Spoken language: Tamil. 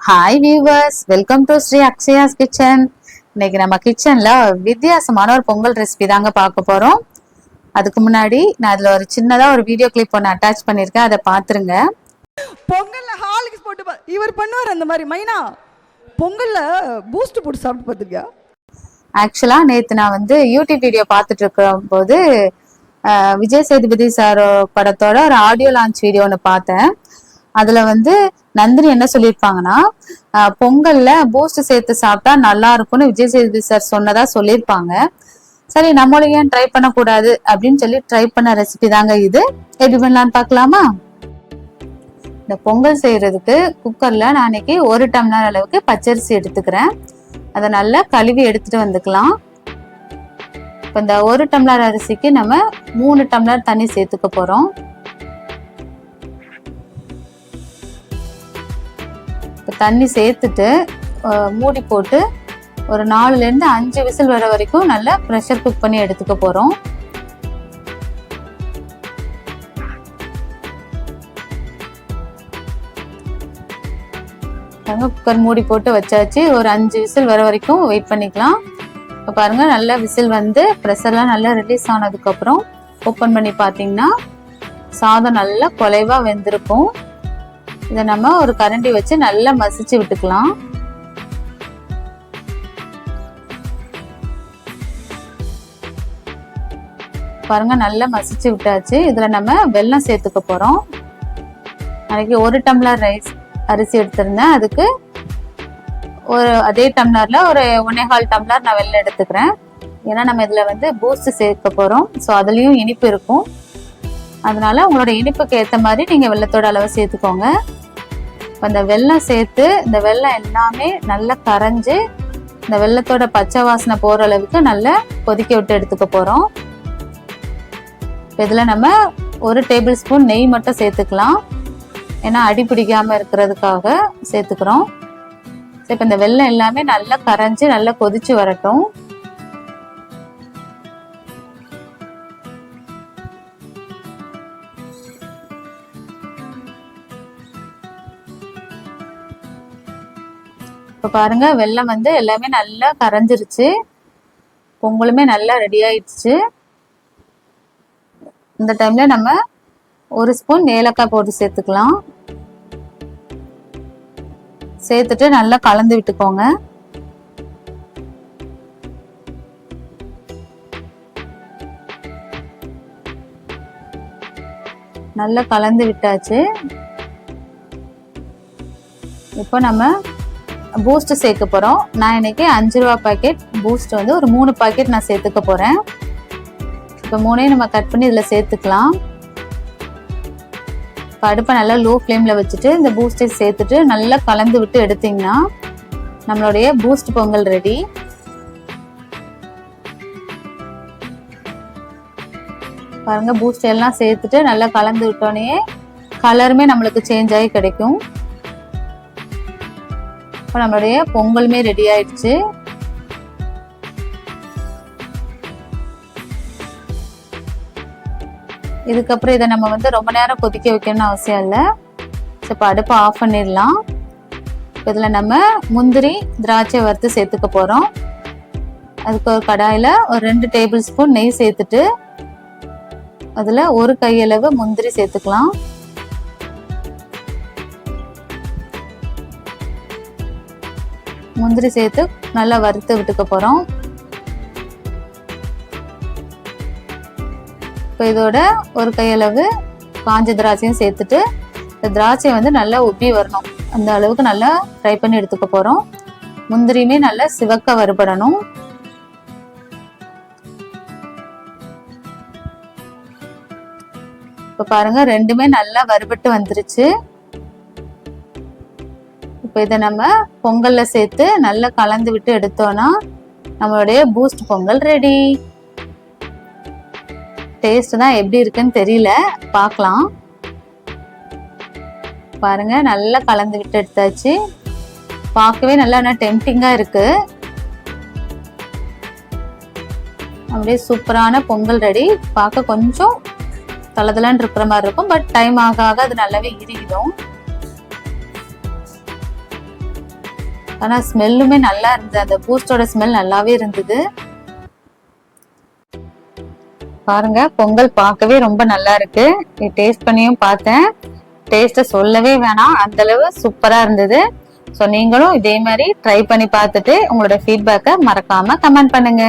Hi viewers, welcome to Shri Akshaya's kitchen. இன்னைக்கு நம்ம கிச்சன்ல வித்தியாசமான ஒரு பொங்கல் ரெசிபி தாங்க பார்க்க போறோம். அதுக்கு முன்னாடி நான் அதுல ஒரு சின்னதா ஒரு வீடியோ கிளிப் ஒன்று அட்டாச் பண்ணியிருக்கேன், அதை பார்த்துருங்க. பொங்கல்ல ஹாலிக்ஸ் போட்டு இவர் பண்ணுவார் அந்த மாதிரி. மைனா பொங்கல்ல பூஸ்ட் போட்டு சாப்பிட்டு பார்த்துருக்கியா? ஆக்சுவலா நேற்று நான் வந்து யூடியூப் வீடியோ பார்த்துட்டு இருக்கும் போது விஜய் சேதுபதி சார் படத்தோட ஒரு ஆடியோ லான்ச் வீடியோ ஒன்று பார்த்தேன். அதுல வந்து நந்தினி என்ன சொல்லியிருப்பாங்கன்னா, பொங்கல்ல பூஸ்ட் சேர்த்து சாப்பிட்டா நல்லா இருக்கும்னு விஜய் சேதுபதி சார் சொன்னதா சொல்லியிருப்பாங்க. சரி, நம்மளும் ஏன் ட்ரை பண்ணக்கூடாது அப்படின்னு சொல்லி ட்ரை பண்ண ரெசிபி தாங்க இது. எப்படி பண்ணலான்னு பார்க்கலாமா? இந்த பொங்கல் செய்யறதுக்கு குக்கர்ல நான் இன்னைக்கு 1 டம்ளர் அளவுக்கு பச்சரிசி எடுத்துக்கிறேன். அதை நல்லா கழுவி எடுத்துட்டு வந்துக்கலாம். இப்போ இந்த 1 டம்ளர் அரிசிக்கு நம்ம 3 டம்ளர் தண்ணி சேர்த்துக்க போறோம். இப்போ தண்ணி சேர்த்துட்டு மூடி போட்டு ஒரு 4லேருந்து 5 விசில் வர வரைக்கும் நல்லா ப்ரெஷர் குக் பண்ணி எடுத்துக்க போகிறோம். குக்கர் மூடி போட்டு வச்சாச்சு. ஒரு 5 விசில் வர வரைக்கும் வெயிட் பண்ணிக்கலாம். இப்போ பாருங்கள், நல்லா விசில் வந்து ப்ரெஷர்லாம் நல்லா ரிலீஸ் ஆனதுக்கப்புறம் ஓப்பன் பண்ணி பார்த்தீங்கன்னா சாதம் நல்லா குலைவாக வெந்திருக்கும். இதை நம்ம ஒரு கரண்டி வச்சு நல்லா மசிச்சு விட்டுக்கலாம். பாருங்க, நல்லா மசிச்சு விட்டாச்சு. இதுல நம்ம வெல்லம் சேர்த்துக்க போறோம். நாளைக்கு 1 டம்ளர் அரிசி எடுத்திருந்தேன். அதுக்கு அதே டம்ளர்ல ஒரு 1.25 டம்ளர் நான் வெல்லம் எடுத்துக்கிறேன். ஏன்னா நம்ம இதுல வந்து பூஸ்ட் சேர்க்க போறோம். ஸோ அதுலயும் இனிப்பு இருக்கும். அதனால உங்களோட இனிப்புக்கு ஏற்ற மாதிரி நீங்க வெல்லத்தோட அளவு சேர்த்துக்கோங்க. அந்த வெல்லம் சேர்த்து இந்த வெல்லம் எல்லாமே நல்லா கரைஞ்சு இந்த வெல்லத்தோட பச்சை வாசனை போற அளவுக்கு நல்லா கொதிக்க விட்டு எடுத்துக்க போறோம். இதுல நம்ம 1 டேபிள் ஸ்பூன் நெய் மட்டும் சேர்த்துக்கலாம். ஏன்னா அடி பிடிக்காம இருக்கிறதுக்காக சேர்த்துக்கிறோம். இப்போ இந்த வெல்லம் எல்லாமே நல்லா கரைஞ்சு நல்லா கொதிச்சு வரட்டும். இப்போ பாருங்க, வெல்லம் வந்து எல்லாமே நல்லா கரைஞ்சிருச்சு. பொங்கலுமே நல்லா ரெடி ஆயிடுச்சு. இந்த டைம்ல நம்ம 1 ஸ்பூன் ஏலக்காய் போட்டு சேர்த்துக்கலாம். சேர்த்துட்டு நல்லா கலந்து விட்டுக்கோங்க. நல்லா கலந்து விட்டாச்சு. இப்போ நம்ம பூஸ்ட் சேர்க்க போறோம். நான் இன்னைக்கு 5 ரூபா பாக்கெட் பூஸ்ட் வந்து ஒரு 3 பாக்கெட் நான் சேர்த்துக்க போறேன். இப்போ 3ஐயும் நம்ம கட் பண்ணி இதில் சேர்த்துக்கலாம். இப்போ அடுப்பை நல்லா லோ ஃப்ளேமில் வச்சுட்டு இந்த பூஸ்டை சேர்த்துட்டு நல்லா கலந்து விட்டு எடுத்தீங்கன்னா நம்மளுடைய பூஸ்ட் பொங்கல் ரெடி. பாருங்க, பூஸ்ட் எல்லாம் சேர்த்துட்டு நல்லா கலந்து விட்டோன்னே கலருமே நம்மளுக்கு சேஞ்ச் ஆகி கிடைக்கும். இப்போ நம்மளுடைய பொங்கலுமே ரெடி ஆயிடுச்சு. இதுக்கப்புறம் இதை நம்ம வந்து ரொம்ப நேரம் கொதிக்க வைக்கணும்னு அவசியம் இல்லை. இப்போ அடுப்பை ஆஃப் பண்ணிடலாம். இதில் நம்ம முந்திரி திராட்சை வறுத்து சேர்த்துக்க போகிறோம். அதுக்கு ஒரு கடாயில் ஒரு 2 டேபிள் ஸ்பூன் நெய் சேர்த்துட்டு அதில் 1 கையளவு முந்திரி சேர்த்துக்கலாம். முந்திரி சேர்த்து நல்லா வறுத்து விட்டுக்க போகிறோம். இப்போ இதோட 1 கையளவு காஞ்ச திராட்சையும் சேர்த்துட்டு இந்த திராட்சை வந்து நல்லா உப்பி வரணும். அந்த அளவுக்கு நல்லா ஃப்ரை பண்ணி எடுத்துக்க போகிறோம். முந்திரியுமே நல்லா சிவக்க வறுபடணும். இப்போ பாருங்க, ரெண்டுமே நல்லா வறுபட்டு வந்துருச்சு. இப்போ இதை நம்ம பொங்கல்ல சேர்த்து நல்லா கலந்து விட்டு எடுத்தோம்னா நம்மளுடைய பூஸ்ட் பொங்கல் ரெடி. டேஸ்ட் தான் எப்படி இருக்குன்னு தெரியல, பார்க்கலாம். பாருங்க, நல்லா கலந்து விட்டு எடுத்தாச்சு. பார்க்கவே நல்லா டெம்டிங்கா இருக்கு. அப்படியே சூப்பரான பொங்கல் ரெடி. பார்க்க கொஞ்சம் தளதளன்னு இருக்கிற மாதிரி இருக்கும், பட் டைம் ஆக ஆக அது நல்லாவே இறுகிடும். ஆனா ஸ்மெல்லுமே நல்லா இருந்தது, அந்த பூஸ்டோட ஸ்மெல் நல்லாவே இருந்தது. பாருங்க பொங்கல் பார்க்கவே ரொம்ப நல்லா இருக்கு. டேஸ்ட் பண்ணியும் பார்த்தேன், டேஸ்ட சொல்லவே வேணாம், அந்த அளவு சூப்பரா இருந்தது. ஸோ நீங்களும் இதே மாதிரி ட்ரை பண்ணி பார்த்துட்டு உங்களோட ஃபீட்பேக்கை மறக்காம கமெண்ட் பண்ணுங்க.